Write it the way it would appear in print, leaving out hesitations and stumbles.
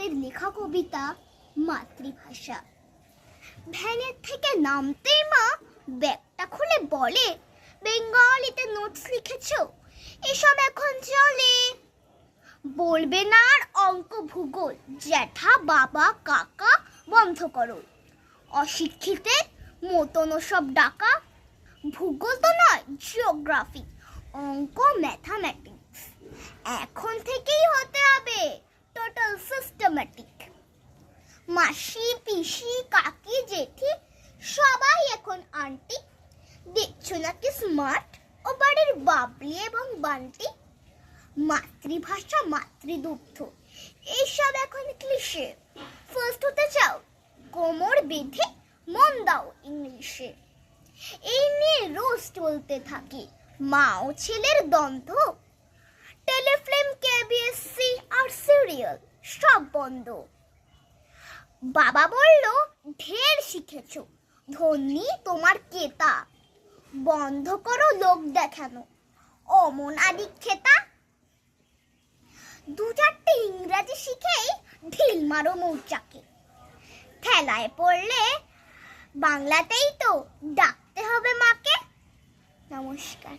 রবীন্দ্রনাথের লেখা কবিতা মাতৃভাষা। ভ্যানের থেকে নামতেই মা ব্যাগটা খুলে বলে, বেঙ্গলিতে নোটস লিখেছো? এসব এখন চলে। বলবে না আর অঙ্ক ভূগোল, জ্যাঠা বাবা কাকা বন্ধ করো। অশিক্ষিতের মতন সব ডাকা। ভূগোল তো নয়, জিওগ্রাফি, অঙ্ক, ম্যাথামেটিক্স এখন থেকেই হতে হবে টোটাল সিস্টেমেটিক। মাসি পিসি কাকি জেঠি সবাই এখন আন্টি। দেখছো নাকি স্মার্ট ও বাড়ির বাবলি এবং বান্টি। মাতৃভাষা মাতৃদুগ্ধ এইসব এখন ক্লিশে। ফার্স্ট হতে চাও, কোমর বেঁধে মন দাও ইংলিশে। এই নিয়ে রোজ চলতে থাকে মা ও ছেলের দ্বন্দ্ব। টেলিফিল্ম, কেবিএসসি আর সিরিয়াল সব বন্ধ। বাবা বলল, ঢের শিখেছো, ধন্যি তোমার কেতা। বন্ধ করো লোক দেখানো, অমন আদিক্ষেতা। দু চারটে ইংরাজি শিখেই ঢিল মারো মৌচাকে। ঠেলায় পড়লে বাংলাতেই তো ডাকতে হবে মাকে। নমস্কার।